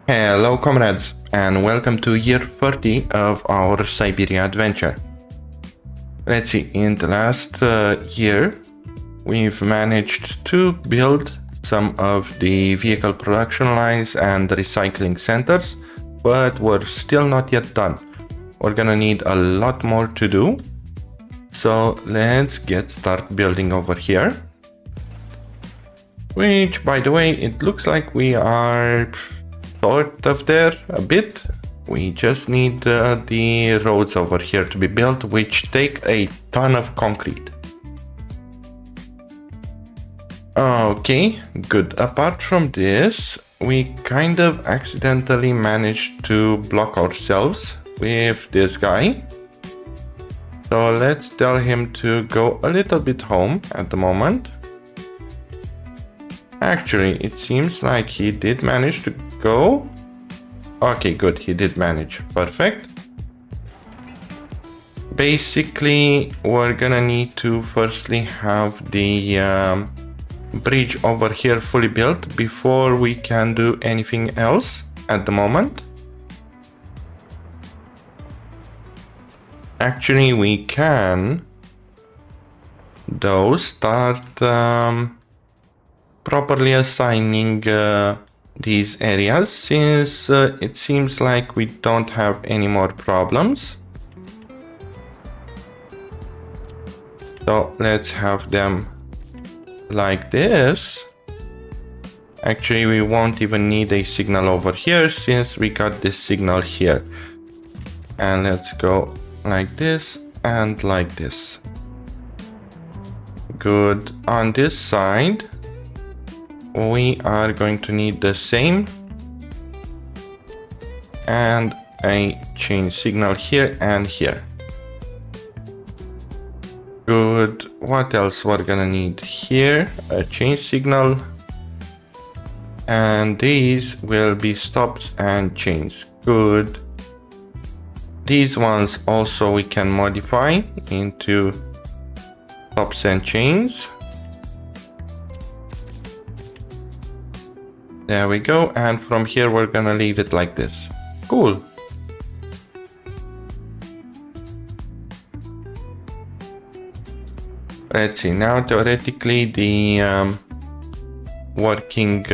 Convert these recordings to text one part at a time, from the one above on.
Hello comrades, and welcome to year 30 of our Siberia adventure. Let's see, in the last year we've managed to build some of the vehicle production lines and recycling centers, but we're still not yet done. We're gonna need a lot more to do, so let's start building over here. Which, by the way, it looks like we are sort of there a bit. We just need the roads over here to be built, which take a ton of concrete. Okay, good. Apart from this, we kind of accidentally managed to block ourselves with this guy. So let's tell him to go a little bit home at the moment. Actually, it seems like he did manage to go. Okay, good, he did manage. Perfect. Basically, we're gonna need to firstly have the bridge over here fully built before we can do anything else at the moment. Actually, we can though start properly assigning these areas, since it seems like we don't have any more problems. So let's have them like this. Actually, we won't even need a signal over here since we got this signal here. And let's go like this and like this. Good. On this side, we are going to need the same and a change signal here and here. Good. What else we're gonna need here? A change signal, and these will be stops and chains. Good. These ones also we can modify into stops and chains. There we go, and from here we're gonna leave it like this. Cool. Let's see, now theoretically the working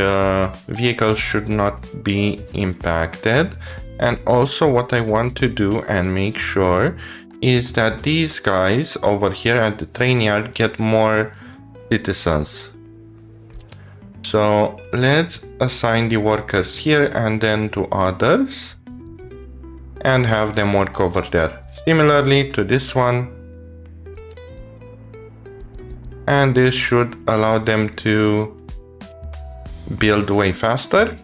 vehicles should not be impacted. And also what I want to do and make sure is that these guys over here at the train yard get more citizens. So let's assign the workers here and then to others and have them work over there. Similarly to this one. And this should allow them to build way faster.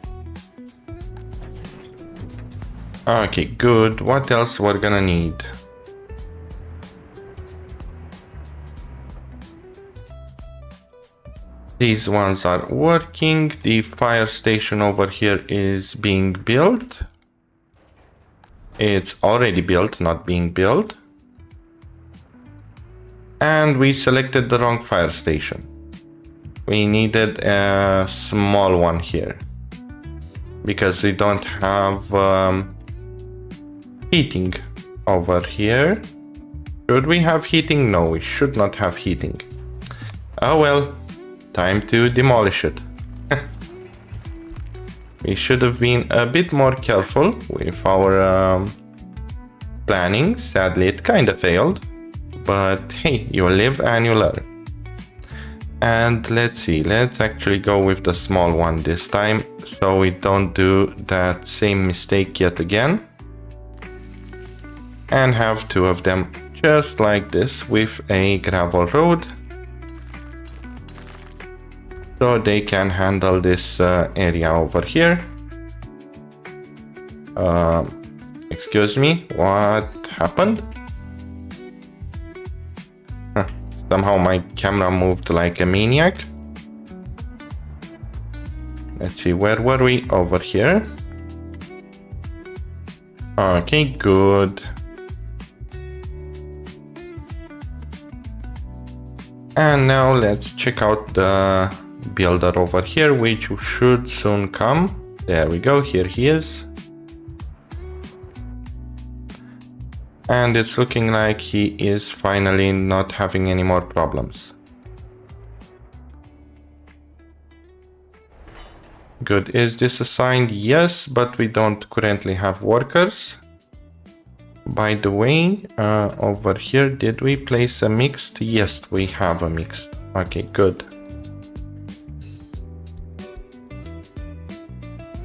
Okay, good. What else we're gonna need? These ones are working. The fire station over here is being built. It's already built, not being built. And we selected the wrong fire station. We needed a small one here because we don't have heating over here. Should we have heating? No, we should not have heating. Oh well. Time to demolish it. We should have been a bit more careful with our planning. Sadly, it kind of failed. But hey, you live and you learn. And let's see, let's actually go with the small one this time, so we don't do that same mistake yet again. And have two of them just like this with a gravel road. So they can handle this area over here. Excuse me, what happened? Somehow my camera moved like a maniac. Let's see, where were we? Over here. Okay, good. And now let's check out the builder over here, which should soon come. There we go, here he is. And it's looking like he is finally not having any more problems. Good. Is this assigned? Yes, but we don't currently have workers. By the way, over here, did we place a mixed? Yes, we have a mixed. Okay, good.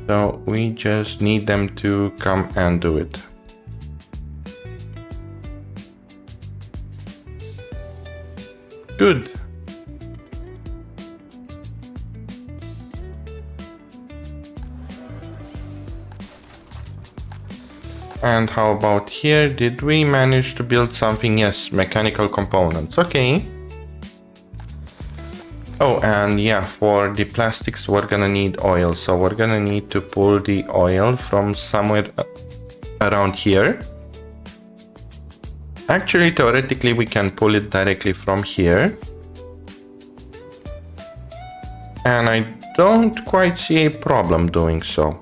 So we just need them to come and do it. Good. And how about here? Did we manage to build something? Yes, mechanical components. Okay. Oh, and yeah, for the plastics, we're gonna need oil. So we're gonna need to pull the oil from somewhere around here. Actually, theoretically, we can pull it directly from here. And I don't quite see a problem doing so.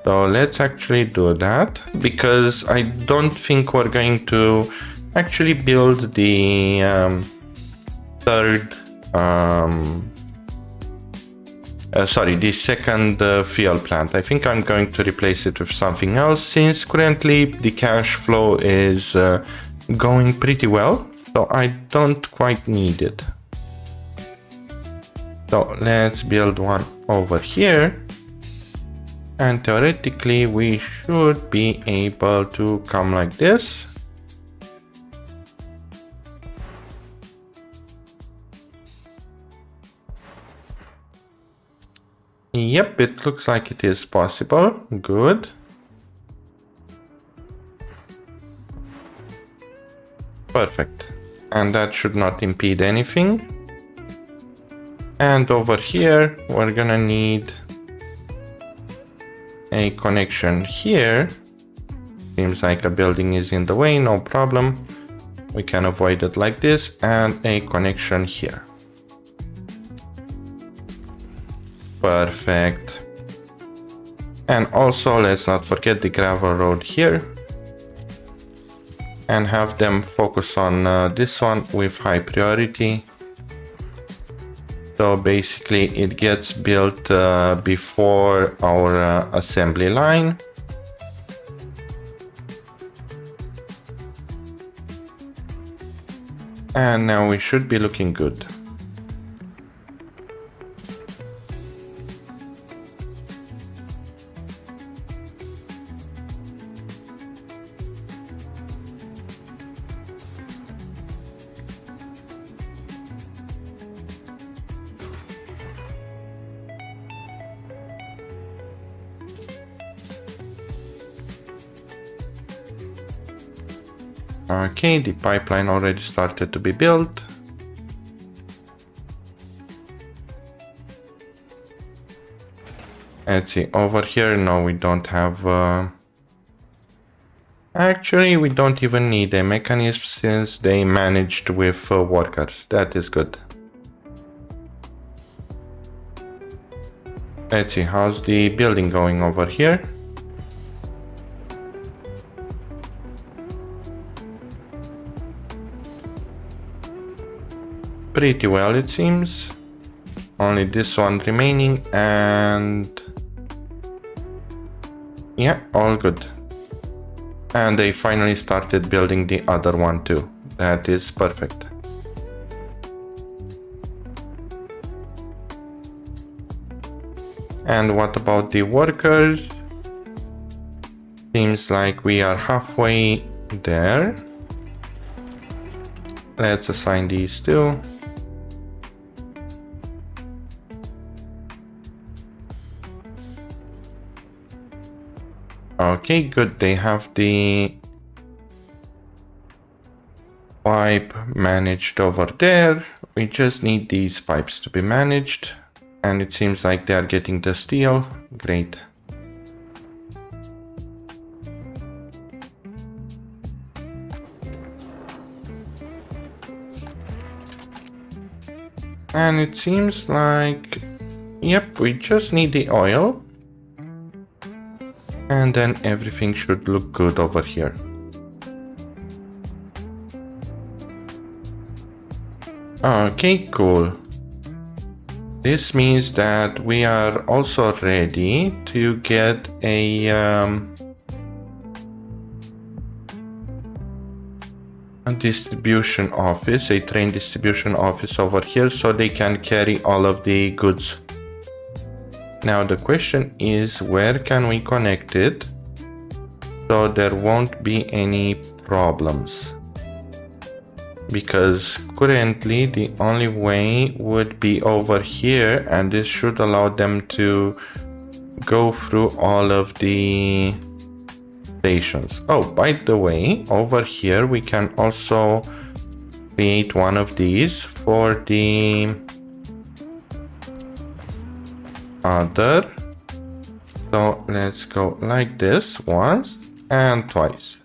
So let's actually do that, because I don't think we're going to actually build the the second fuel plant. I think I'm going to replace it with something else, since currently the cash flow is going pretty well, so I don't quite need it. So let's build one over here. And theoretically, we should be able to come like this. Yep, it looks like it is possible. Good. Perfect. And that should not impede anything. And over here, we're gonna need a connection here. Seems like a building is in the way, no problem. We can avoid it like this, and a connection here. Perfect. And also, let's not forget the gravel road here. And have them focus on this one with high priority. So basically it gets built before our assembly line. And now we should be looking good. Okay, the pipeline already started to be built. Let's see, over here, no, we don't have... Actually, we don't even need a mechanism, since they managed with workers. That is good. Let's see, how's the building going over here? Pretty well, it seems. Only this one remaining, and yeah, all good. And they finally started building the other one too. That is perfect. And what about the workers? Seems like we are halfway there. Let's assign these two. Okay, good. They have the pipe managed over there. We just need these pipes to be managed. And it seems like they are getting the steel. Great. And it seems like Yep, we just need the oil. And then everything should look good over here. Okay, cool. This means that we are also ready to get a distribution office, a train distribution office over here, so they can carry all of the goods. Now the question is, where can we connect it so there won't be any problems? Because currently the only way would be over here, and this should allow them to go through all of the stations. Oh, by the way, over here we can also create one of these for the other. So let's go like this once and twice.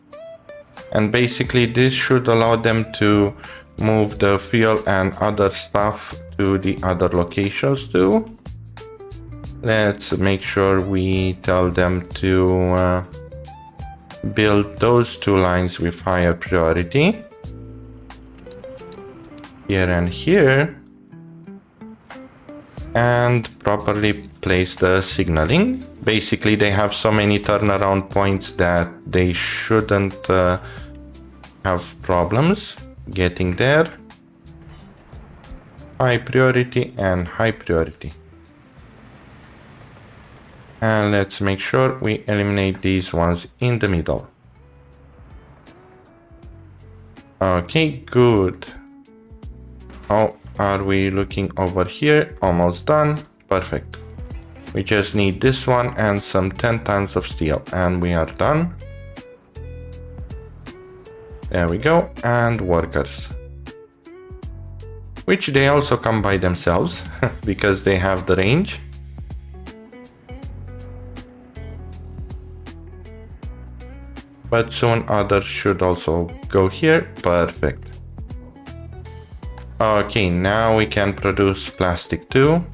And basically this should allow them to move the fuel and other stuff to the other locations too. Let's make sure we tell them to build those two lines with higher priority. Here and here. And properly place the signaling. Basically they have so many turnaround points that they shouldn't have problems getting there. High priority and high priority. And let's make sure we eliminate these ones in the middle. Okay, good. How are we looking over here? Almost done. Perfect. We just need this one and some 10 tons of steel and we are done. There we go. And workers, which they also come by themselves because they have the range. But soon others should also go here. Perfect. Okay, now we can produce plastic too.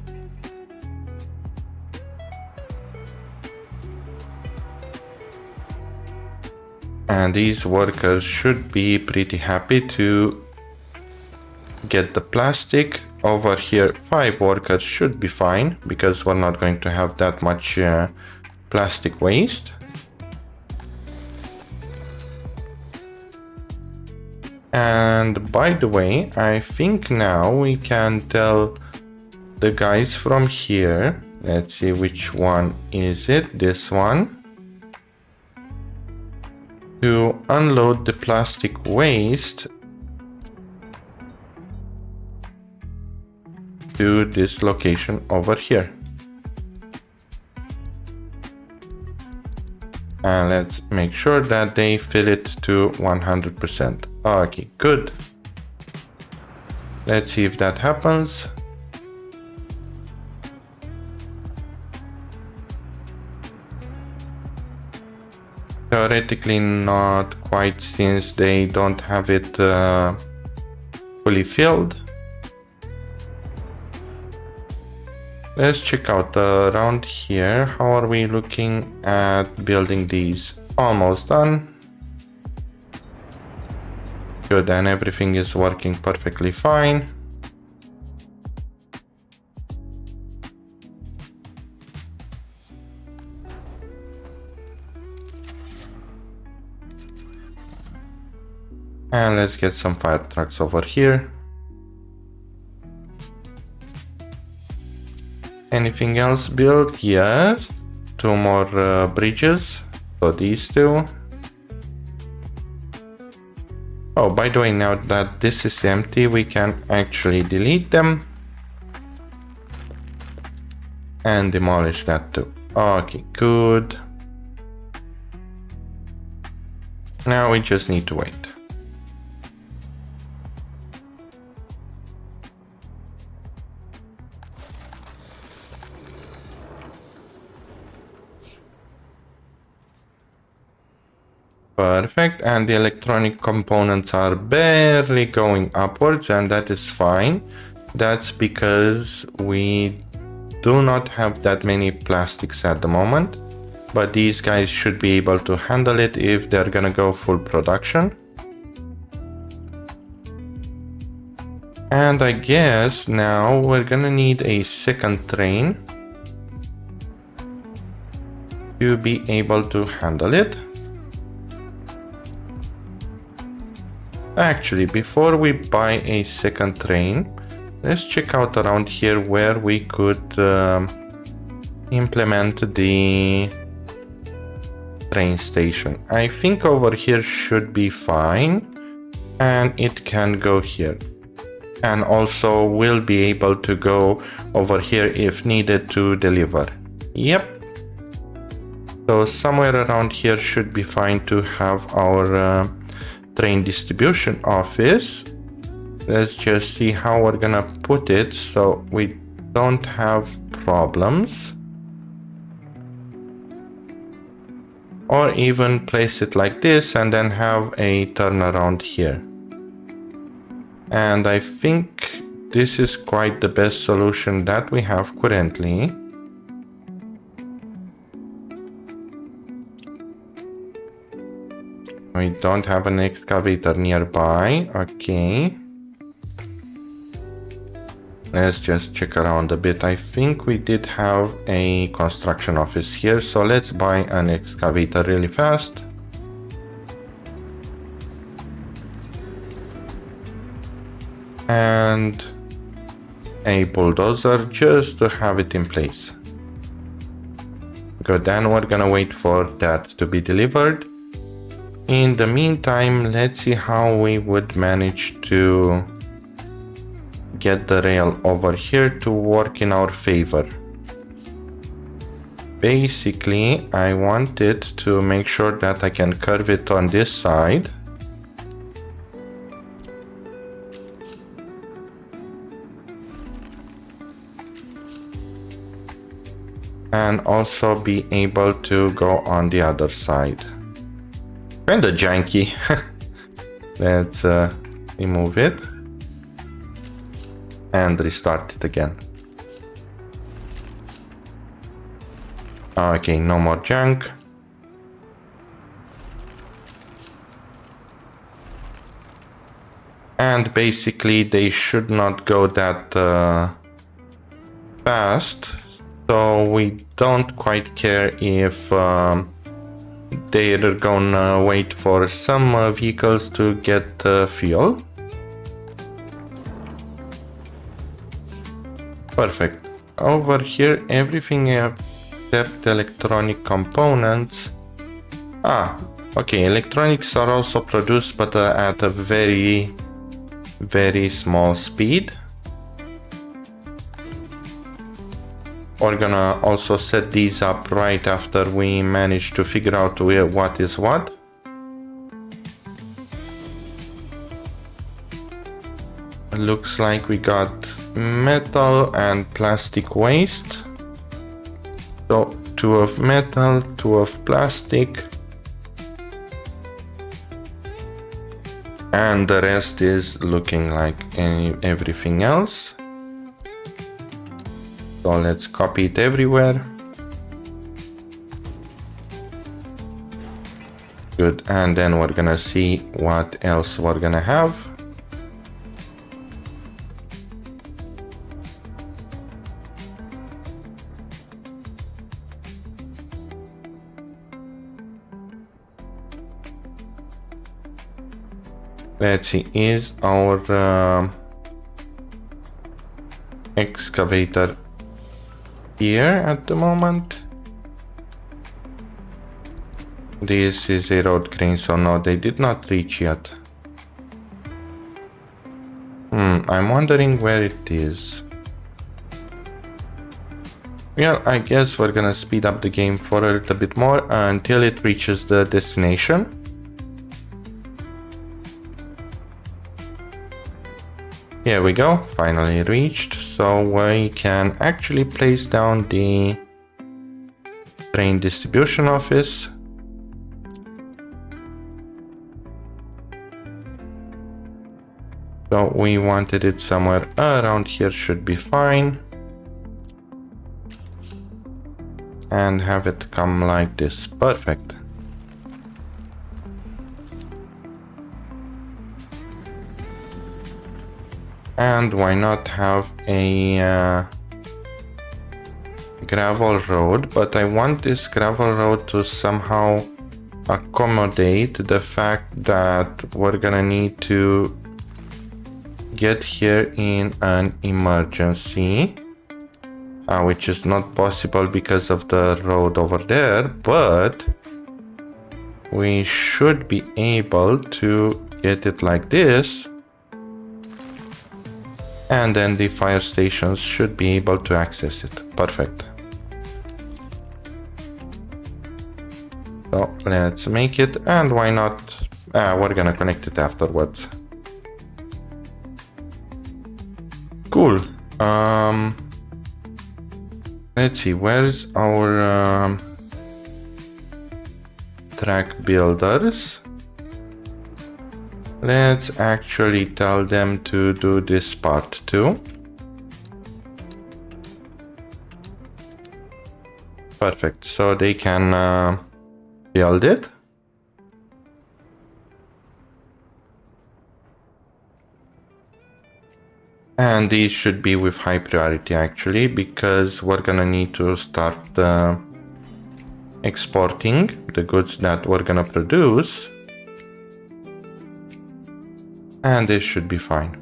And these workers should be pretty happy to get the plastic. Over here 5 workers should be fine because we're not going to have that much plastic waste. And by the way, I think now we can tell the guys from here, let's see which one is it, this one, to unload the plastic waste to this location over here. And let's make sure that they fill it to 100%. Okay, good. Let's see if that happens. Theoretically not quite, since they don't have it fully filled. Let's check out around here. How are we looking at building these? Almost done. Good, and everything is working perfectly fine. And let's get some fire trucks over here. Anything else built? Yes. 2 more bridges. So these 2. Oh, by the way, now that this is empty, we can actually delete them. And demolish that too. Okay, good. Now we just need to wait. Perfect, and the electronic components are barely going upwards, and that is fine. That's because we do not have that many plastics at the moment, but these guys should be able to handle it if they're gonna go full production. And I guess now we're gonna need a second train to be able to handle it. Actually, before we buy a second train, let's check out around here where we could implement the train station. I think over here should be fine, and it can go here. And also we'll be able to go over here if needed to deliver. Yep. So somewhere around here should be fine to have our train distribution office. Let's just see how we're gonna put it so we don't have problems. Or even place it like this and then have a turnaround here. And I think this is quite the best solution that we have currently. We don't have an excavator nearby. Okay. Let's just check around a bit. I think we did have a construction office here, so let's buy an excavator really fast. And a bulldozer just to have it in place. Good, then we're gonna wait for that to be delivered. In the meantime, let's see how we would manage to get the rail over here to work in our favor. Basically, I wanted to make sure that I can curve it on this side. And also be able to go on the other side. Kinda janky. Let's remove it. And restart it again. Okay, no more junk. And basically they should not go that fast. So we don't quite care if they're gonna wait for some vehicles to get fuel. Perfect. Over here, everything except electronic components. Okay, electronics are also produced, but at a very, very small speed. We're gonna also set these up right after we manage to figure out what is what. Looks like we got metal and plastic waste. So 2 of metal, 2 of plastic. And the rest is looking like everything else. So let's copy it everywhere. Good, and then we're gonna see what else we're gonna have. Let's see, is our excavator here at the moment? This is a road crane, so no, they did not reach yet. I'm wondering where it is. Well, I guess we're gonna speed up the game for a little bit more until it reaches the destination. Here we go, finally reached, so we can actually place down the train distribution office. So we wanted it somewhere around here, should be fine. and have it come like this. Perfect. And why not have a gravel road, but I want this gravel road to somehow accommodate the fact that we're gonna need to get here in an emergency, which is not possible because of the road over there, but we should be able to get it like this. And then the fire stations should be able to access it. Perfect. So let's make it, and why not? We're gonna connect it afterwards. Cool. Let's see, where's our track builders? Let's actually tell them to do this part too. Perfect, so they can build it. And these should be with high priority actually, because we're gonna need to start exporting the goods that we're gonna produce. And this should be fine.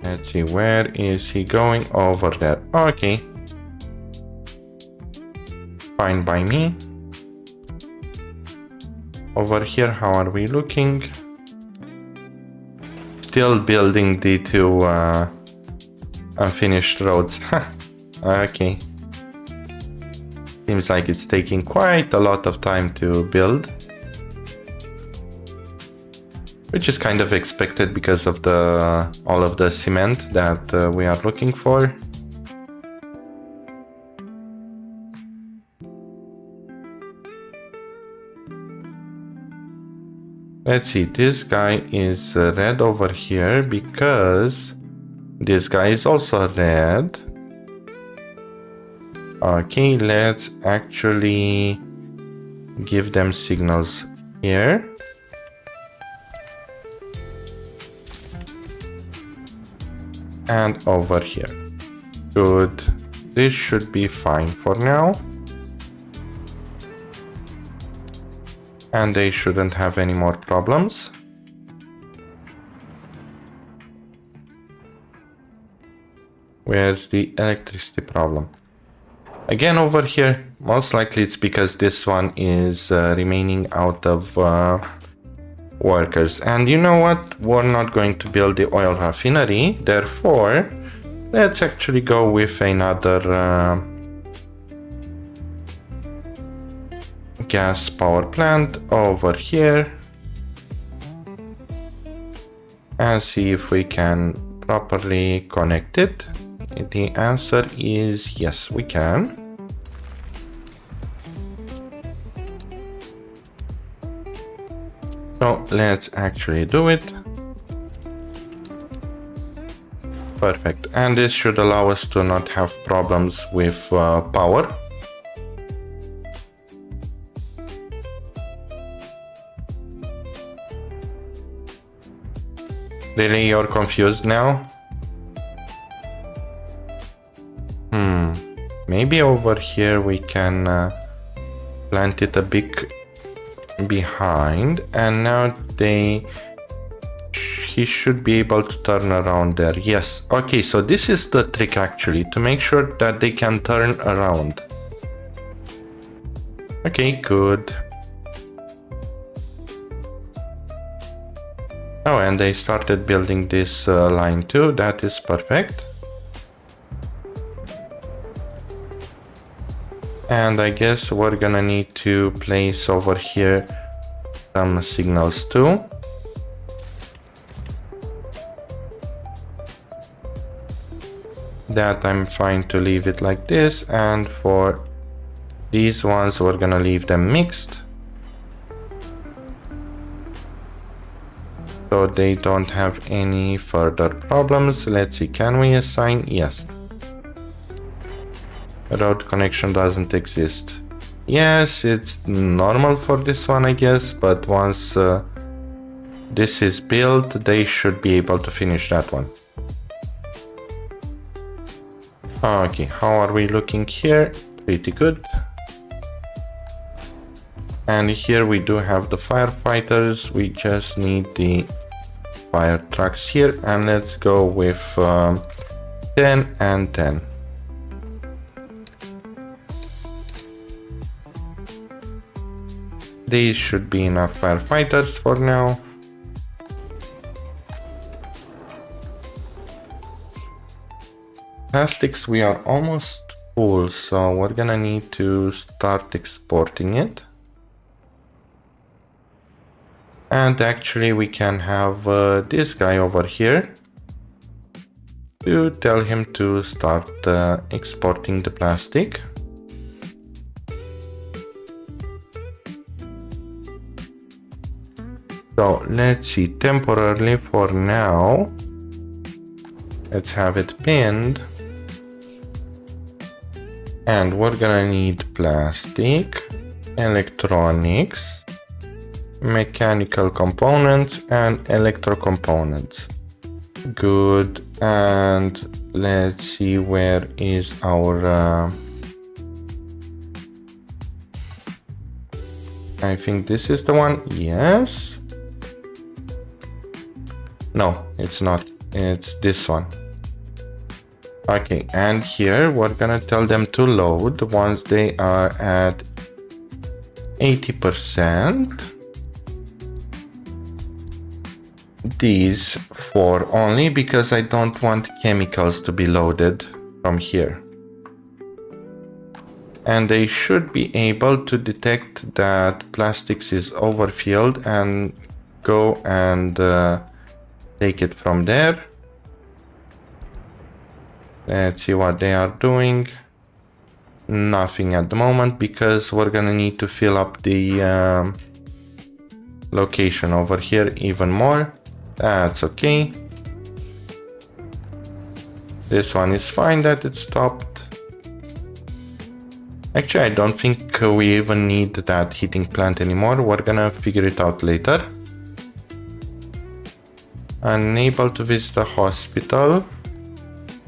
Let's see, where is he going? Over there. Okay. Fine by me. Over here, how are we looking? Still building the two unfinished roads. Okay. Seems like it's taking quite a lot of time to build. Which is kind of expected because of all of the cement that we are looking for. Let's see, this guy is red over here because this guy is also red. Okay, let's actually give them signals here. And over here. Good. This should be fine for now. And they shouldn't have any more problems. Where's the electricity problem? Again over here, most likely it's because this one is remaining out of workers. And you know what? We're not going to build the oil refinery, therefore let's actually go with another gas power plant over here and see if we can properly connect it. The answer is yes, we can. So let's actually do it. Perfect. And this should allow us to not have problems with power. Really, you're confused now? Maybe over here we can plant it a bit behind, and now he should be able to turn around there. Yes. Okay, so this is the trick actually, to make sure that they can turn around. Okay, good. Oh, and they started building this line too. That is perfect. And I guess we're gonna need to place over here some signals too. That I'm fine to leave it like this, and for these ones we're gonna leave them mixed. so they don't have any further problems. Let's see, can we assign? Yes. Road connection doesn't exist. Yes, it's normal for this one, I guess, but once this is built, they should be able to finish that one. Okay, how are we looking here? Pretty good. And here we do have the firefighters. We just need the fire trucks here, and let's go with 10 and 10. These should be enough firefighters for now. Plastics, we are almost full, so we're gonna need to start exporting it. And actually we can have this guy over here to tell him to start exporting the plastic. So let's see, temporarily for now, let's have it pinned. And we're gonna need plastic, electronics, mechanical components, and electro components. Good, and let's see, where is our... I think this is the one, yes. No, it's not. It's this one. Okay, and here we're gonna tell them to load once they are at 80%. These 4 only, because I don't want chemicals to be loaded from here. And they should be able to detect that plastics is overfilled and go and take it from there. Let's see what they are doing. Nothing at the moment, because we're gonna need to fill up the location over here even more. That's okay. This one is fine that it stopped. Actually, I don't think we even need that heating plant anymore. We're gonna figure it out later. Unable to visit the hospital.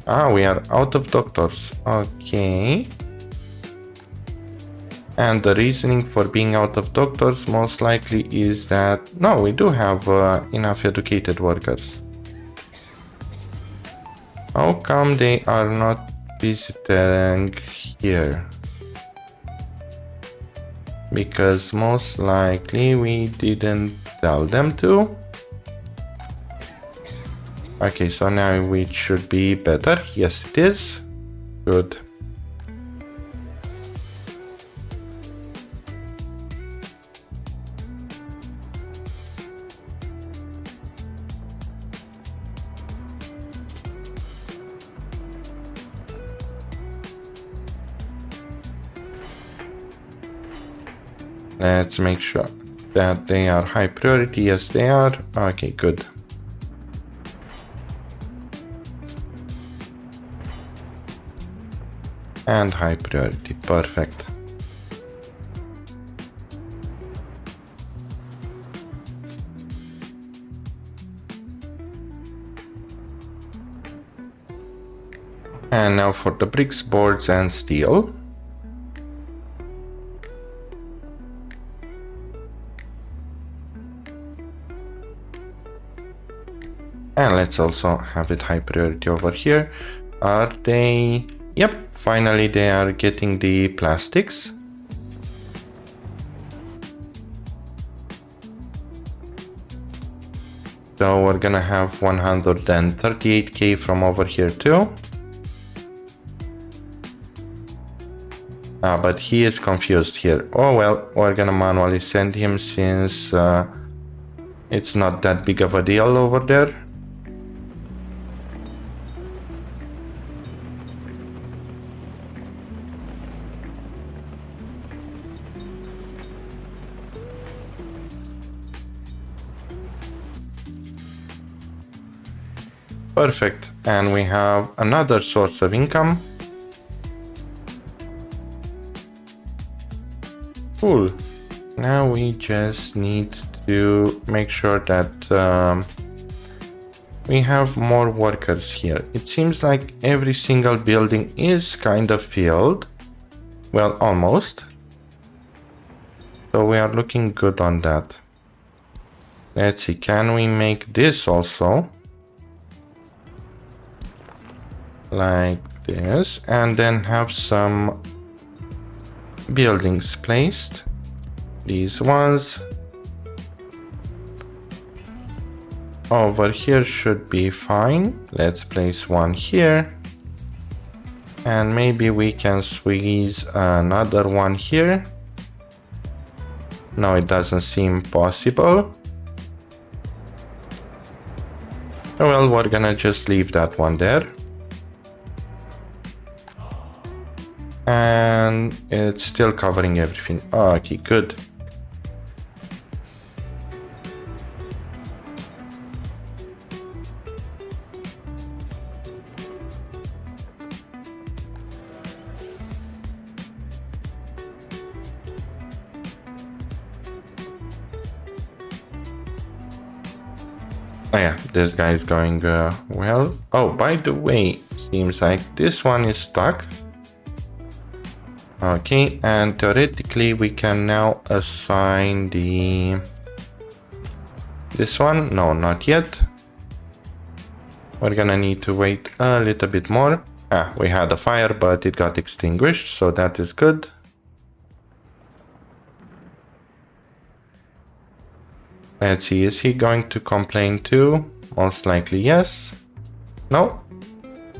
Ah, we are out of doctors. Okay. And the reasoning for being out of doctors most likely is that... No, we do have enough educated workers. How come they are not visiting here? Because most likely we didn't tell them to. Okay, so now it should be better. Yes, it is. Good. Let's make sure that they are high priority. Yes, they are. Okay, good. And high priority, perfect. And now for the bricks, boards, and steel. And let's also have it high priority over here. Are they... Yep, finally they are getting the plastics. So we're gonna have 138k from over here too. But he is confused here. Oh well, we're gonna manually send him since it's not that big of a deal over there. Perfect. And we have another source of income. Cool. Now we just need to make sure that we have more workers here. It seems like every single building is kind of filled. Well, almost. So we are looking good on that. Let's see, can we make this also? Like this, and then have some buildings placed. These ones. Over here should be fine. Let's place one here. And maybe we can squeeze another one here. No, it doesn't seem possible. Well, we're gonna just leave that one there. And it's still covering everything. Okay, good. Oh yeah, this guy is going well. Oh, by the way, seems like this one is stuck. Okay, and theoretically we can now assign this one. No, not yet. We're gonna need to wait a little bit more. We had a fire, but it got extinguished, so that is good. Let's see, is he going to complain too? Most likely yes. No?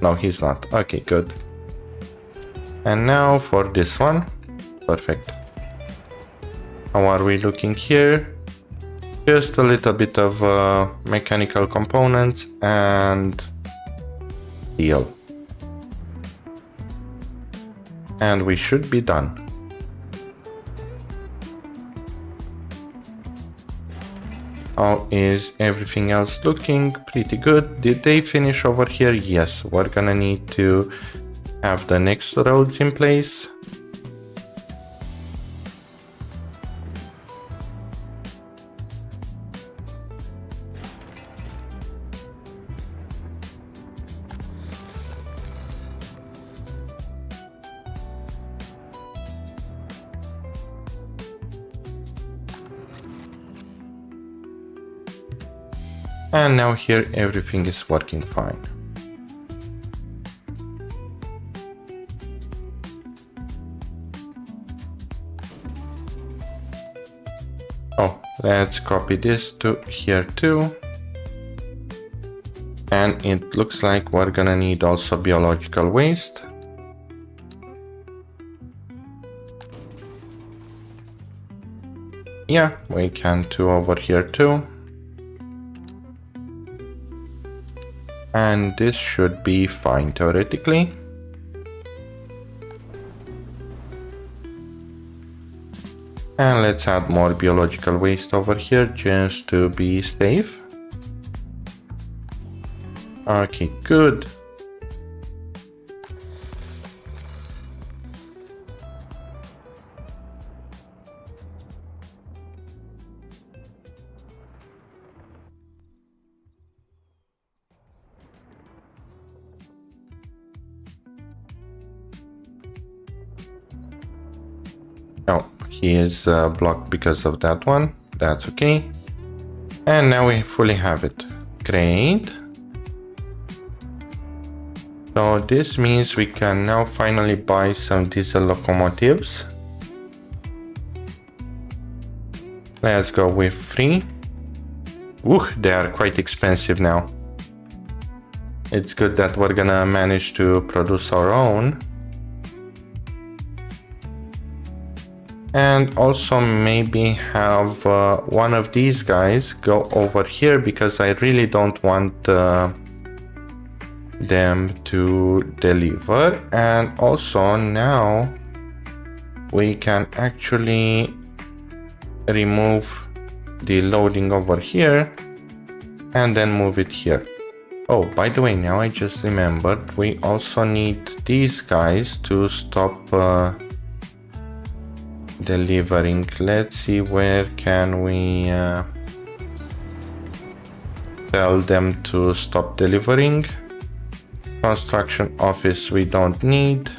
No, he's not. Okay, good. And now for this one. Perfect. How are we looking here? Just a little bit of mechanical components and steel. And we should be done. How is everything else looking? Pretty good. Did they finish over here? Yes. We're gonna need to have the next roads in place. And now here everything is working fine. Oh, let's copy this to here too. And it looks like we're gonna need also biological waste. Yeah, we can do over here too. And this should be fine theoretically. And let's add more biological waste over here just to be safe. Okay, good. Oh, he is blocked because of that one. That's okay. And now we fully have it. Great. So this means we can now finally buy some diesel locomotives. Let's go with 3. Ooh, they are quite expensive now. It's good that we're gonna manage to produce our own. And also maybe have one of these guys go over here because I really don't want them to deliver. And also now we can actually remove the loading over here and then move it here. Oh, by the way, now I just remembered, we also need these guys to stop delivering. Let's see, where can we tell them to stop delivering? Construction office we don't need.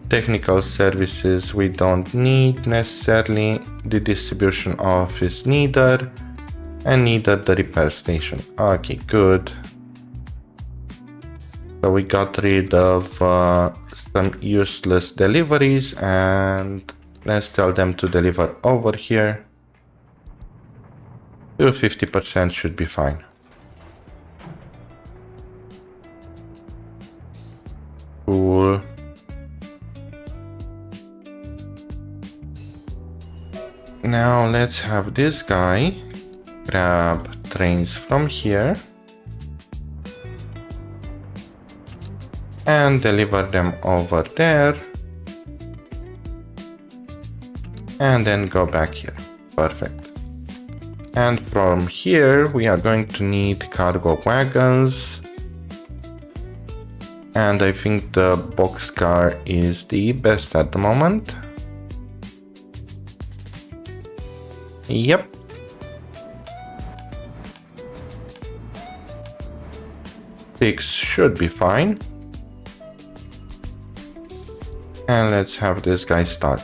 Technical services we don't need necessarily. The distribution office neither. And neither the repair station. Okay, good. So we got rid of some useless deliveries, and let's tell them to deliver over here. 50% should be fine. Cool. Now let's have this guy grab trains from here and deliver them over there, and then go back here. Perfect. And from here we are going to need cargo wagons, and I think the boxcar is the best at the moment. Yep. Six should be fine. And let's have this guy start.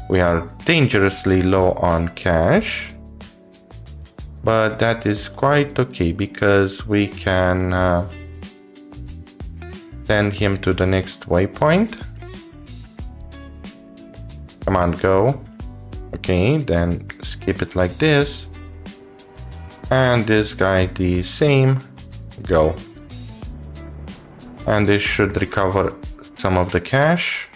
We are dangerously low on cash, but that is quite okay because we can send him to the next waypoint. Come on, go. Okay, then skip it like this. And this guy the same. Go. And this should recover some of the cash.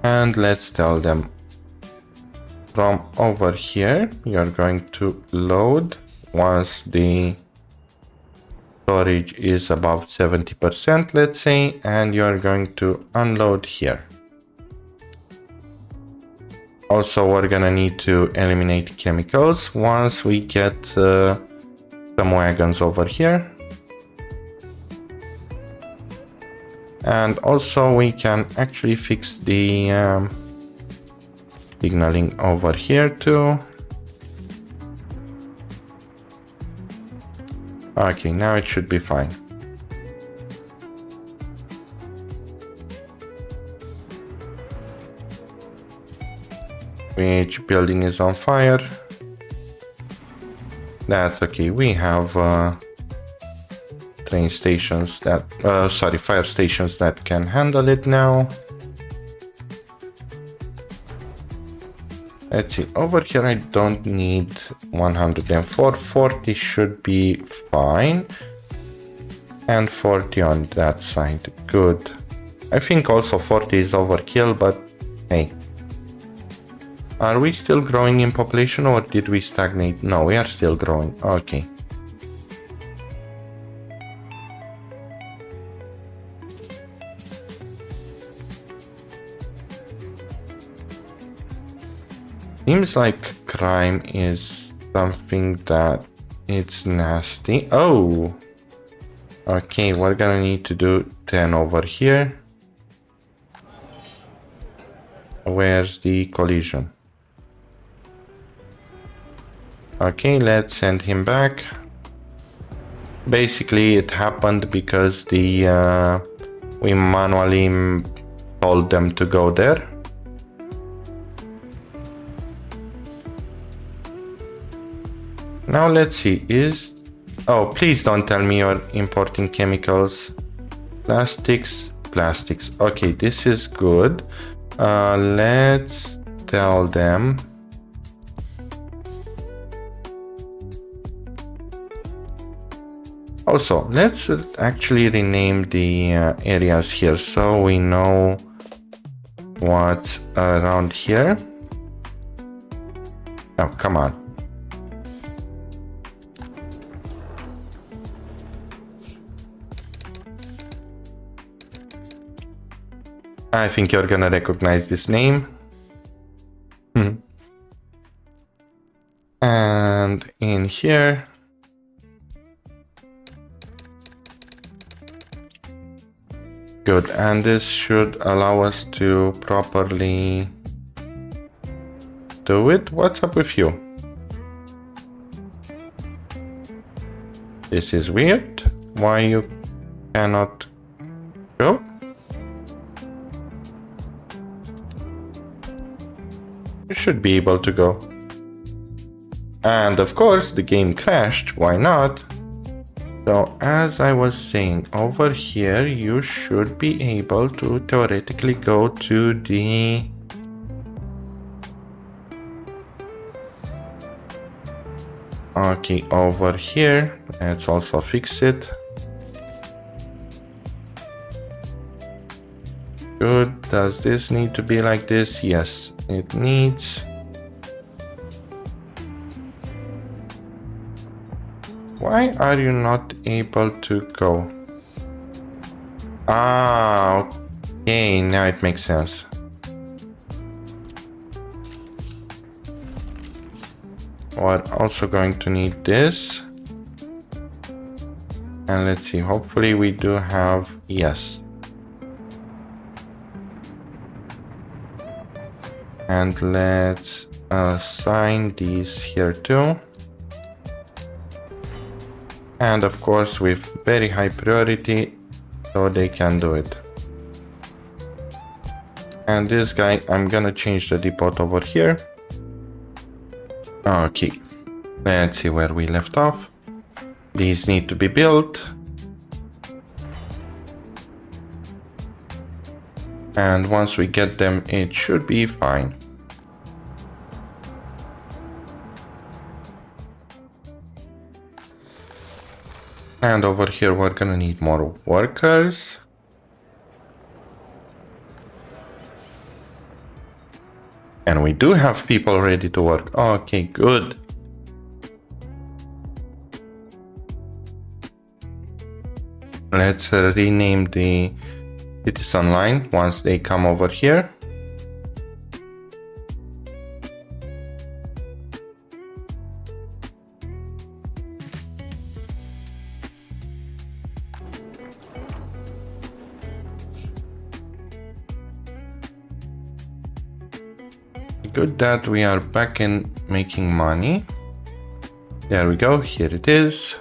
And let's tell them from over here, you're going to load once the storage is above 70%, let's say, and you're going to unload here. Also, we're gonna need to eliminate chemicals once we get some wagons over here. And also we can actually fix the signaling over here too. Okay, now it should be fine. Which building is on fire? That's okay. We have train stations that, fire stations that can handle it now. Let's see, over here I don't need 104, 40 should be fine. And 40 on that side, good. I think also 40 is overkill, but hey. Are we still growing in population or did we stagnate? No, we are still growing, okay. Seems like crime is something that it's nasty. Oh! Okay, we're gonna need to do 10 over here. Where's the collision? Okay, let's send him back. Basically, it happened because the we manually told them to go there. Now let's see, oh, please don't tell me you're importing chemicals. Plastics. Okay, this is good. Let's tell them. Also, let's actually rename the areas here so we know what's around here. Oh, come on. I think you're gonna recognize this name. And in here, good, and this should allow us to properly do it. What's up with you? This is weird. Why you cannot go? You should be able to go. And of course, the game crashed. Why not? So as I was saying, over here, you should be able to theoretically go to the... Okay, over here, let's also fix it. Good, does this need to be like this? Yes, it needs. Why are you not able to go? Ah, okay, now it makes sense. We're also going to need this. And let's see, hopefully we do have, yes. And let's assign these here too. And of course with very high priority, so they can do it. And this guy, I'm gonna change the depot over here. Okay, let's see where we left off. These need to be built. And once we get them, it should be fine. And over here, we're gonna need more workers. And we do have people ready to work. Okay, good. Let's rename the cities online once they come over here. Good that we are back in making money. There we go, here it is.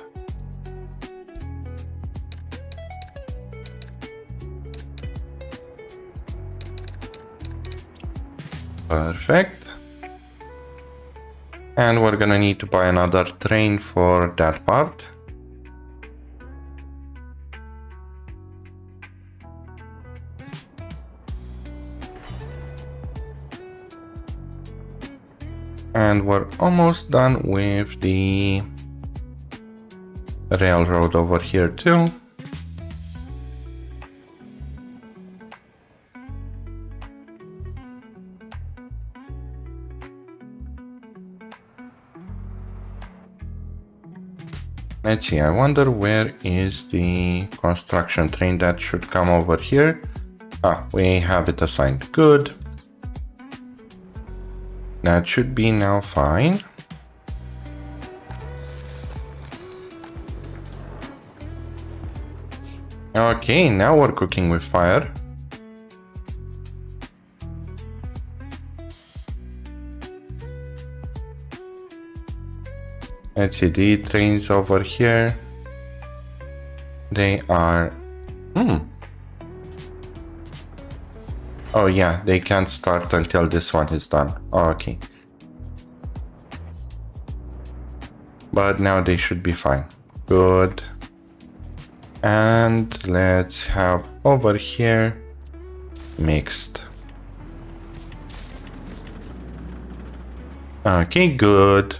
Perfect. And we're gonna need to buy another train for that part. And we're almost done with the railroad over here too. Let's see, I wonder where is the construction train that should come over here. Ah, we have it assigned. Good. That should be now fine. Okay, now we're cooking with fire. Let's see, the trains over here. They are... Oh yeah, they can't start until this one is done. Okay. But now they should be fine. Good. And let's have over here mixed. Okay, good.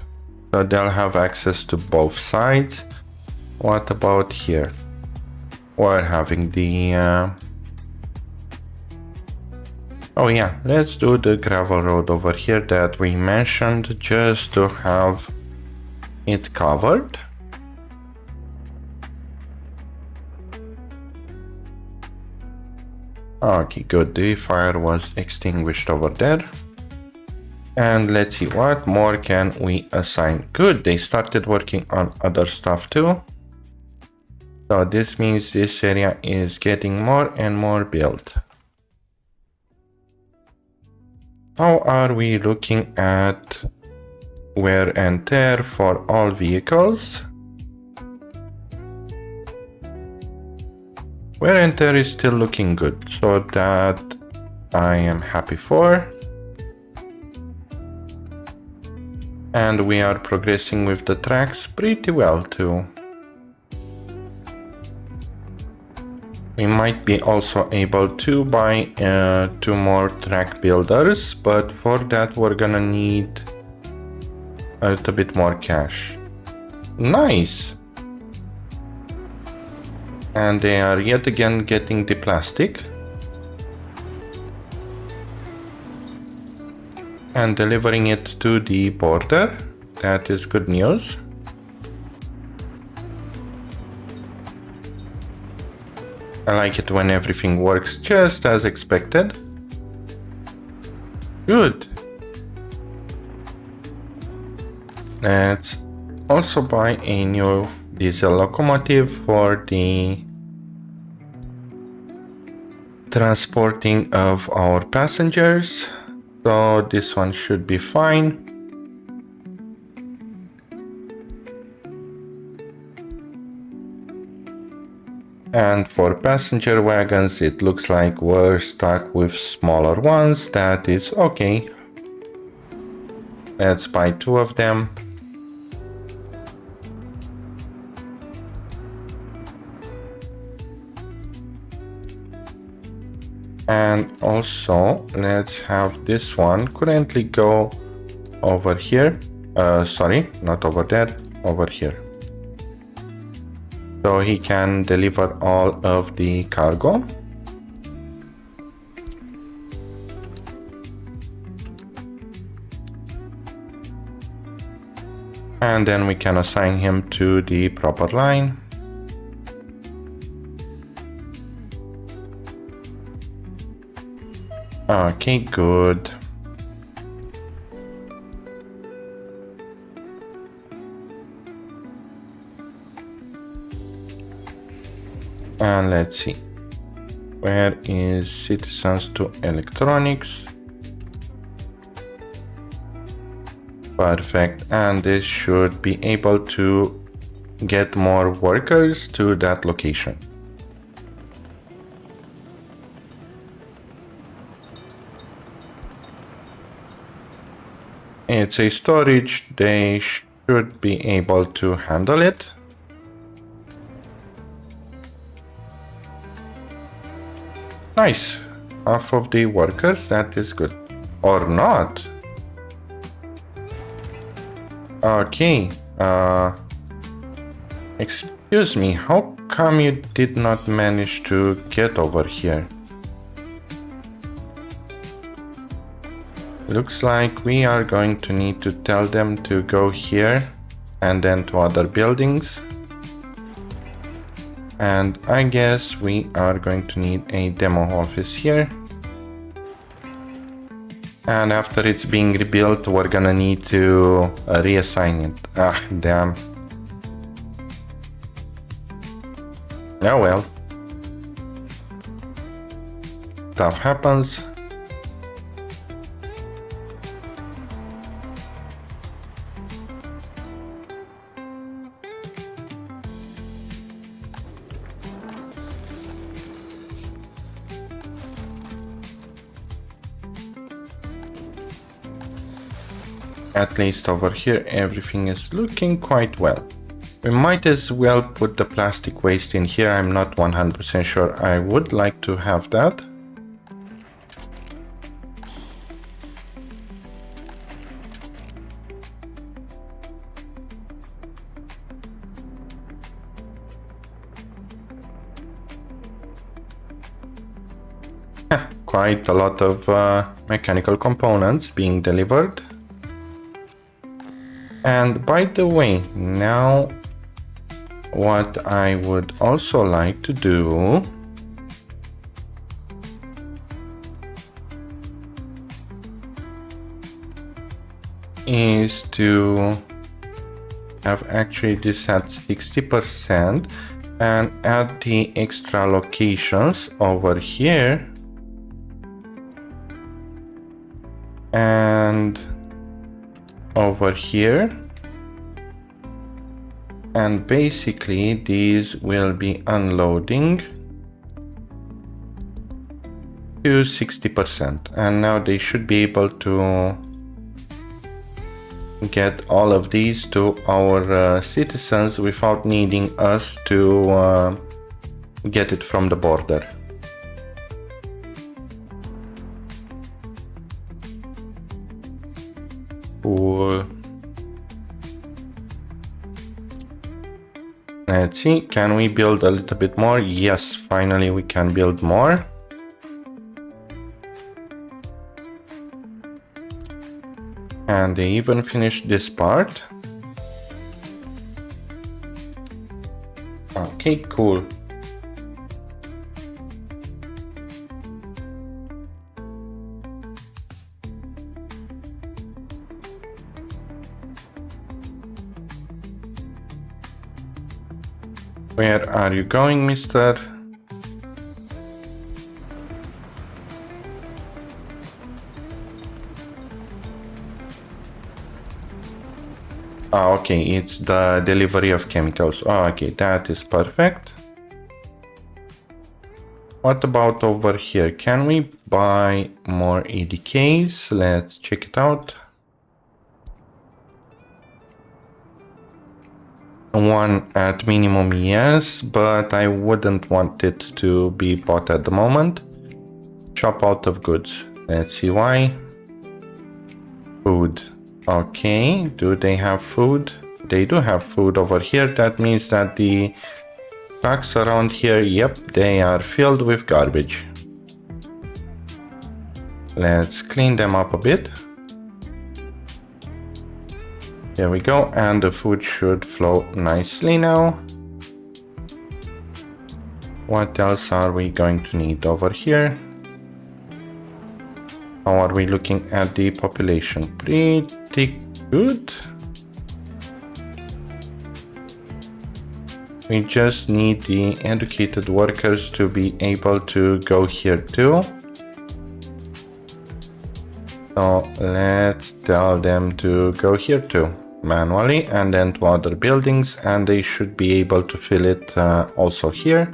So they'll have access to both sides. What about here? We're having the... Oh yeah, let's do the gravel road over here that we mentioned just to have it covered. Okay, good. The fire was extinguished over there. And let's see, what more can we assign? Good, they started working on other stuff too. So this means this area is getting more and more built. How are we looking at wear and tear for all vehicles? Wear and tear is still looking good, so that I am happy for. And we are progressing with the tracks pretty well too. We might be also able to buy 2 more track builders, but for that we're gonna need a little bit more cash. Nice! And they are yet again getting the plastic and delivering it to the border. That is good news. I like it when everything works just as expected. Good. Let's also buy a new diesel locomotive for the transporting of our passengers. So this one should be fine. And for passenger wagons, it looks like we're stuck with smaller ones. That is okay. Let's buy 2 of them. And also, let's have this one currently go over here. Sorry, not over there, over here. So he can deliver all of the cargo. And then we can assign him to the proper line. Okay, good. And let's see. Where is citizens to electronics? Perfect. And this should be able to get more workers to that location. It's a storage. They should be able to handle it. Nice. Half of the workers, that is good. Or not. Okay. Excuse me, how come you did not manage to get over here? Looks like we are going to need to tell them to go here and then to other buildings. And I guess we are going to need a demo office here. And after it's being rebuilt, we're gonna need to reassign it. Ah, damn. Oh well. Stuff happens. At least over here, everything is looking quite well. We might as well put the plastic waste in here. I'm not 100% sure I would like to have that. Quite a lot of mechanical components being delivered. And by the way, now what I would also like to do is to have actually this at 60% and add the extra locations over here and over here, and basically these will be unloading to 60%, and now they should be able to get all of these to our citizens without needing us to get it from the border. Cool. Let's see, can we build a little bit more? Yes, finally we can build more. And they even finished this part. Okay, cool. Where are you going, mister? Okay, it's the delivery of chemicals. Okay, that is perfect. What about over here? Can we buy more EDKs? Let's check it out. One at minimum, yes, but I wouldn't want it to be bought at the moment. Shop out of goods. Let's see why. Food. Okay, do they have food? They do have food over here. That means that the trucks around here, yep, they are filled with garbage. Let's clean them up a bit. There we go, and the food should flow nicely now. What else are we going to need over here? How are we looking at the population? Pretty good. We just need the educated workers to be able to go here too. So let's tell them to go here too, manually, and then to other buildings, and they should be able to fill it also here,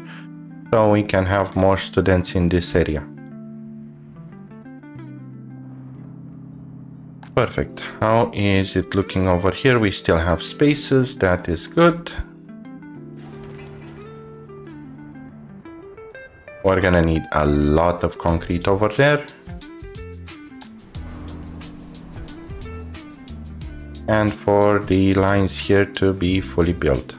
so we can have more students in this area. Perfect. How is it looking over here? We still have spaces. That is good. We're gonna need a lot of concrete over there. And for the lines here to be fully built.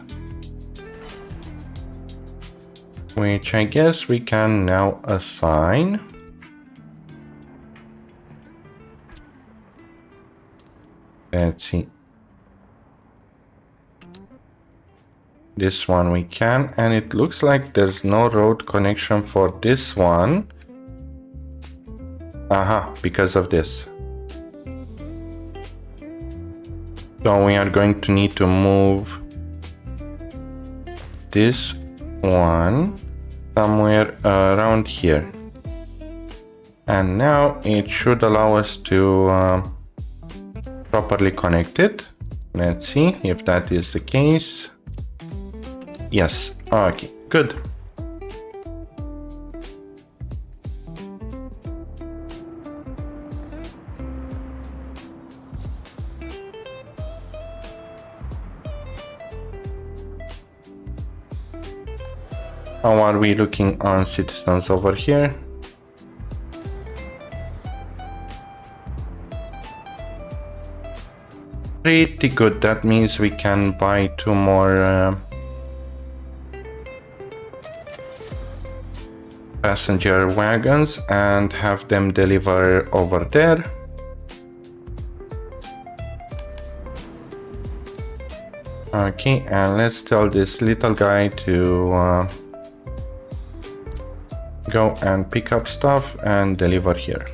Which I guess we can now assign. Let's see. This one we can, and it looks like there's no road connection for this one. Aha, because of this. So we are going to need to move this one somewhere around here. And now it should allow us to properly connect it. Let's see if that is the case. Yes, okay, good. How are we looking on citizens over here? Pretty good. That means we can buy 2 more passenger wagons and have them deliver over there. Okay, and let's tell this little guy to go and pick up stuff and deliver here.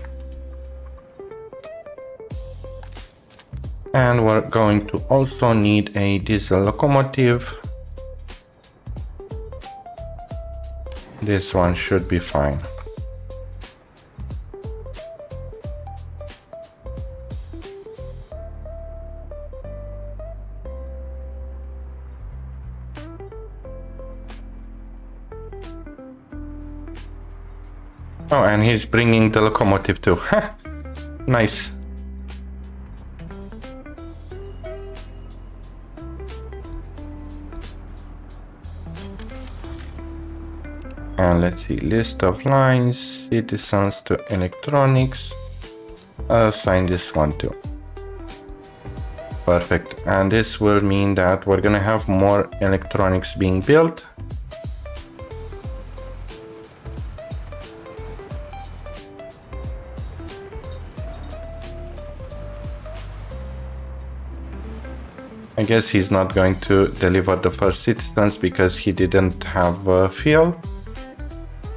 And we're going to also need a diesel locomotive. This one should be fine. Oh, and he's bringing the locomotive too. Nice. And let's see, list of lines, citizens to electronics. Assign this one too. Perfect. And this will mean that we're gonna have more electronics being built. I guess he's not going to deliver the first citizens because he didn't have fuel.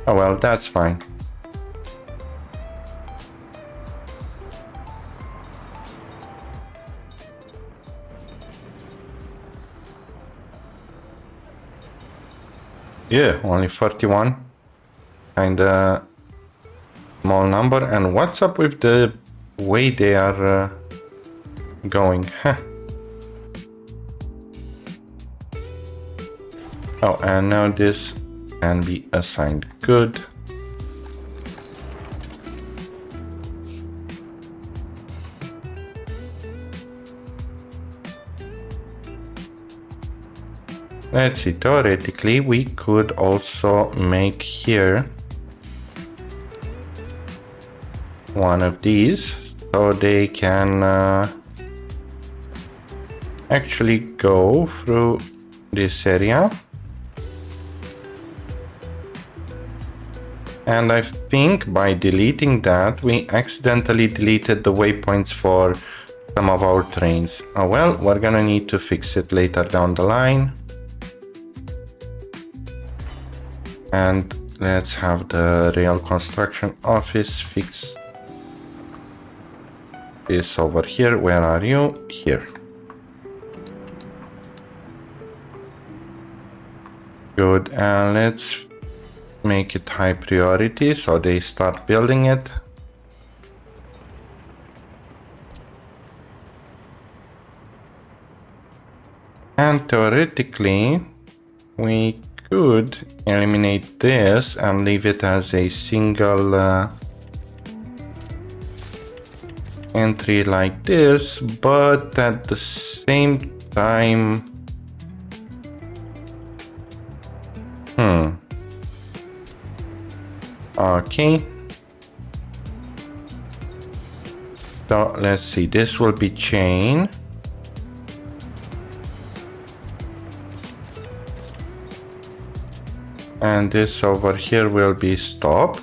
Oh well, that's fine. Yeah, only 41. Kinda small number. And what's up with the way they are going? Oh, and now this can be assigned. Good. Let's see, theoretically we could also make here one of these so they can actually go through this area. And I think by deleting that, we accidentally deleted the waypoints for some of our trains. Oh well, we're gonna need to fix it later down the line. And let's have the rail construction office fix this over here. Where are you? Here. Good, and let's make it high priority so they start building it. And theoretically we could eliminate this and leave it as a single entry like this, but at the same time okay, so let's see, this will be chain, and this over here will be stop.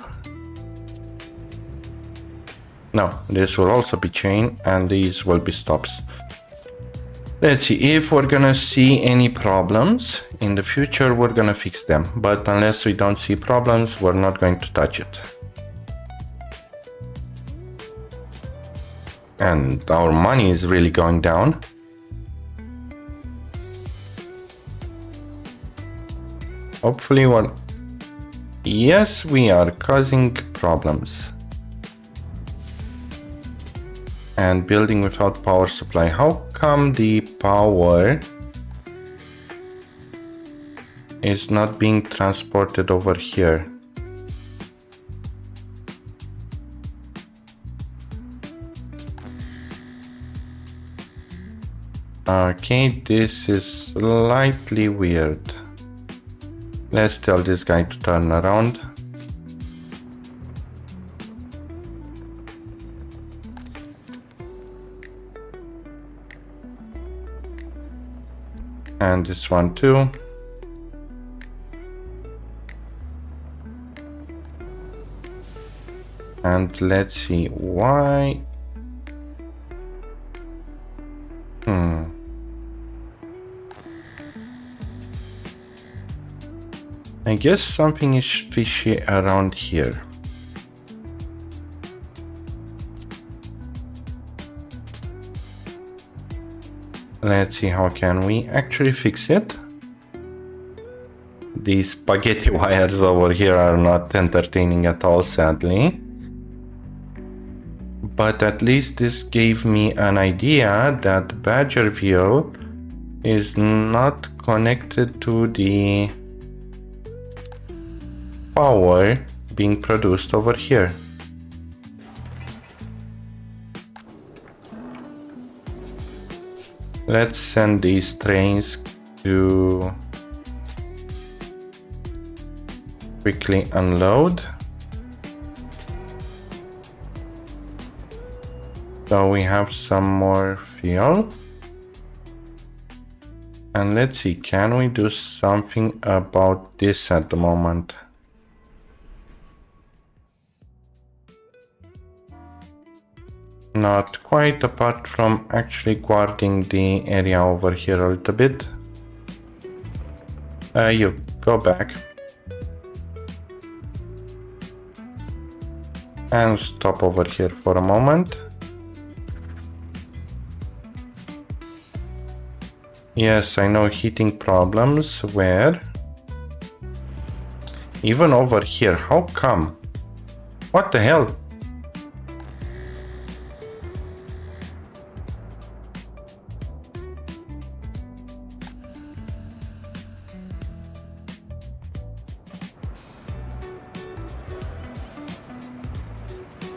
No, this will also be chain, and these will be stops. Let's see, if we're gonna see any problems in the future, we're gonna fix them. But unless we don't see problems, we're not going to touch it. And our money is really going down. Hopefully yes, we are causing problems. And building without power supply. How come the power is not being transported over here? Okay, this is slightly weird. Let's tell this guy to turn around. And this one too. And let's see why. I guess something is fishy around here. Let's see how can we actually fix it. These spaghetti wires over here are not entertaining at all, sadly. But at least this gave me an idea that Badgerville is not connected to the power being produced over here. Let's send these trains to quickly unload. So we have some more fuel. And let's see, can we do something about this at the moment? Not quite, apart from actually guarding the area over here a little bit. You go back. And stop over here for a moment. Yes, I know, heating problems. Where? Even over here, how come? What the hell?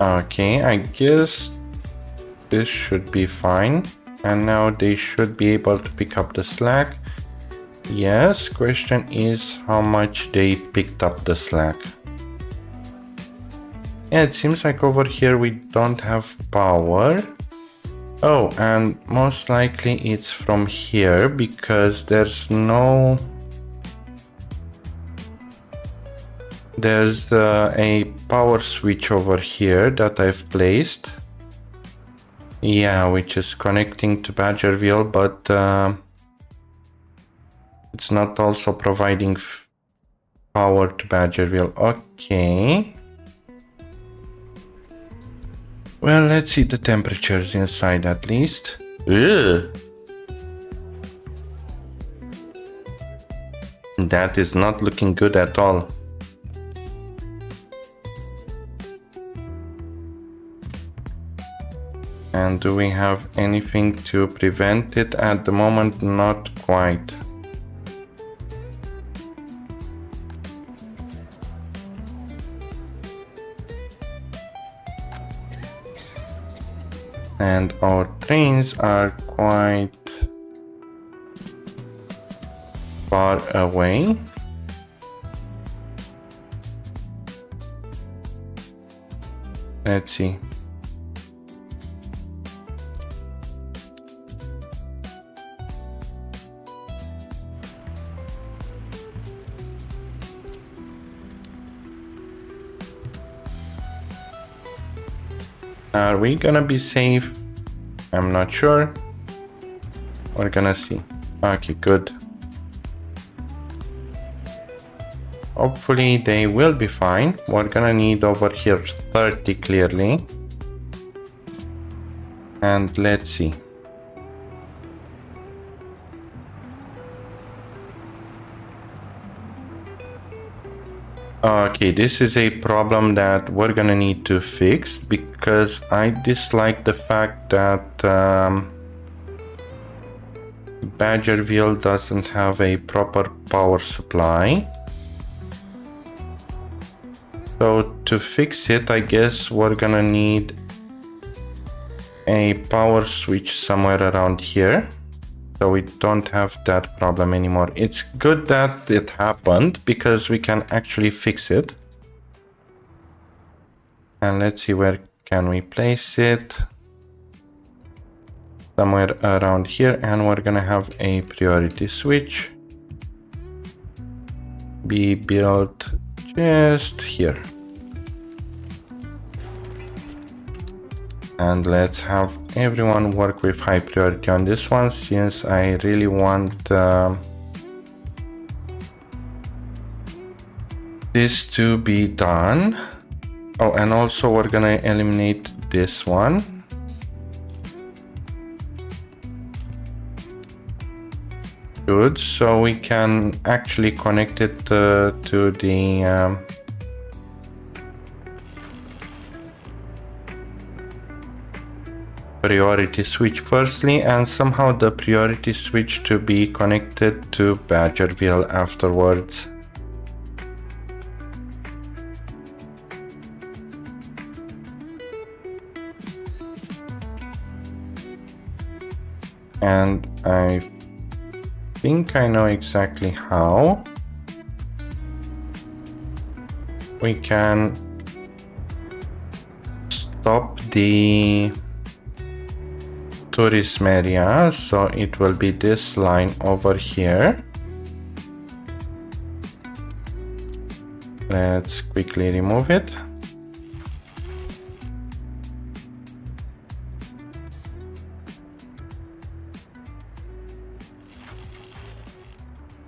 Okay, I guess this should be fine. And now they should be able to pick up the slack. Yes, question is how much they picked up the slack. Yeah, it seems like over here we don't have power. Oh, and most likely it's from here because there's a power switch over here that I've placed. Yeah, which is connecting to Badgerville, but it's not also providing power to Badgerville. Okay. Well, let's see the temperatures inside at least. Ugh. That is not looking good at all. And do we have anything to prevent it? At the moment, not quite. And our trains are quite far away. Let's see. Are we gonna be safe? I'm not sure. We're gonna see. Okay, good. Hopefully they will be fine. We're gonna need over here 30 clearly. And let's see. Okay, this is a problem that we're gonna need to fix because I dislike the fact that Badgerville doesn't have a proper power supply. So to fix it, I guess we're gonna need a power switch somewhere around here. So we don't have that problem anymore. It's good that it happened because we can actually fix it. And let's see, where can we place it? Somewhere around here, and we're gonna have a priority switch. Be built just here. And let's have everyone work with high priority on this one, since I really want this to be done. Oh, and also we're gonna eliminate this one. Good, so we can actually connect it to the priority switch firstly, and somehow the priority switch to be connected to Badgerville afterwards. And I think I know exactly how. We can stop the tourism area, so it will be this line over here. Let's quickly remove it.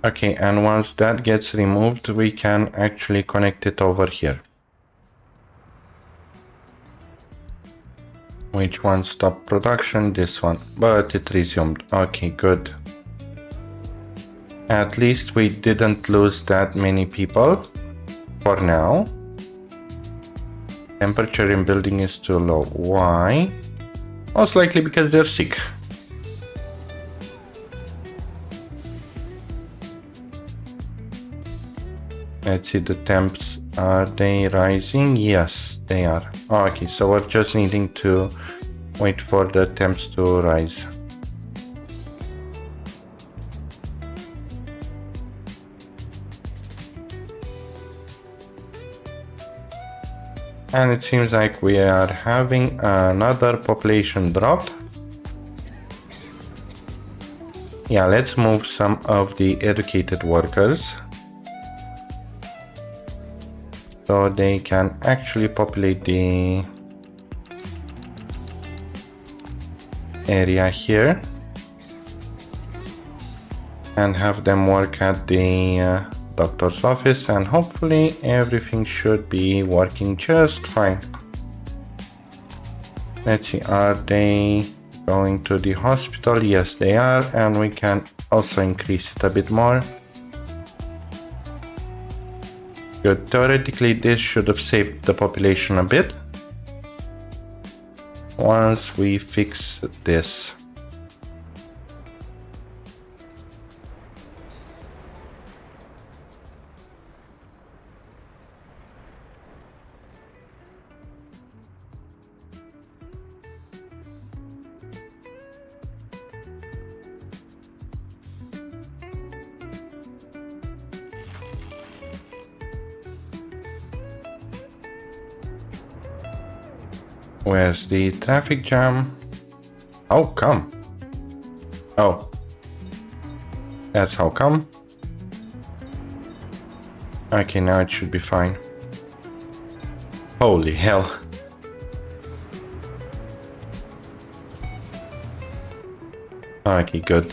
Okay, and once that gets removed, we can actually connect it over here. Which one stopped production? This one, but it resumed. Okay, good. At least we didn't lose that many people for now. Temperature in building is too low. Why? Most likely because they're sick. Let's see the temps. Are they rising? Yes, they are. Okay, so we're just needing to wait for the temps to rise. And it seems like we are having another population drop. Yeah, let's move some of the educated workers, so they can actually populate the area here and have them work at the doctor's office, and hopefully everything should be working just fine. Let's see, are they going to the hospital? Yes, they are, and we can also increase it a bit more. Good. Theoretically, this should have saved the population a bit once we fix this. Where's the traffic jam? How come? Oh, that's how come. Okay, now it should be fine. Holy hell. Okay, good.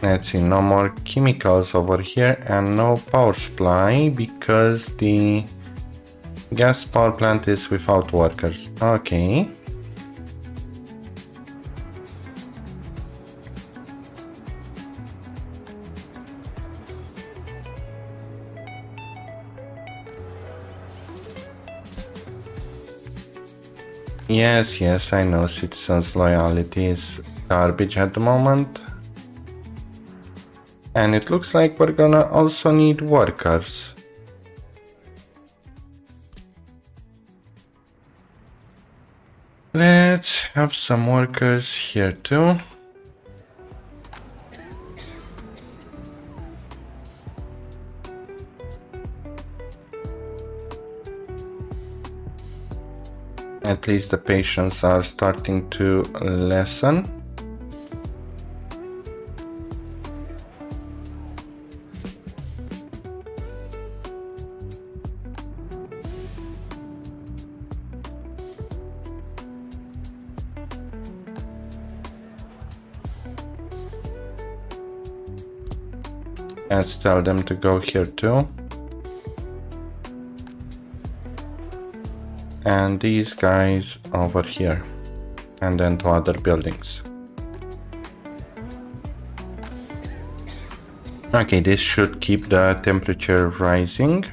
Let's see, no more chemicals over here and no power supply because the gas power plant is without workers. Okay. Yes, I know citizens' loyalty is garbage at the moment. And it looks like we're gonna also need workers. Let's have some workers here too. At least the patients are starting to lessen. Let's tell them to go here too. And these guys over here. And then to other buildings. Okay, this should keep the temperature rising.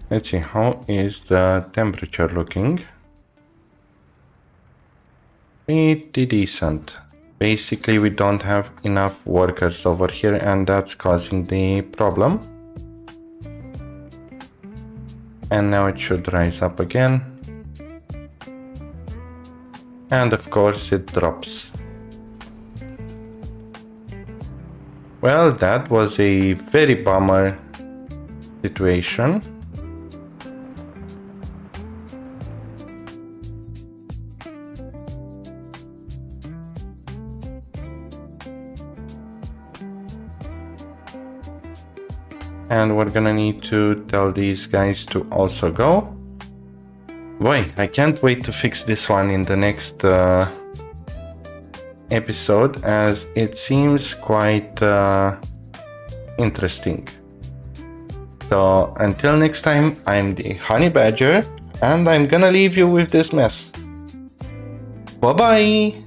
Let's see, how is the temperature looking? Pretty decent. Basically, we don't have enough workers over here, and that's causing the problem. And now it should rise up again. And of course it drops. Well, that was a very bummer situation. And we're gonna need to tell these guys to also go. Boy, I can't wait to fix this one in the next episode, as it seems quite interesting. So until next time, I'm the Honey Badger, and I'm gonna leave you with this mess. Bye bye!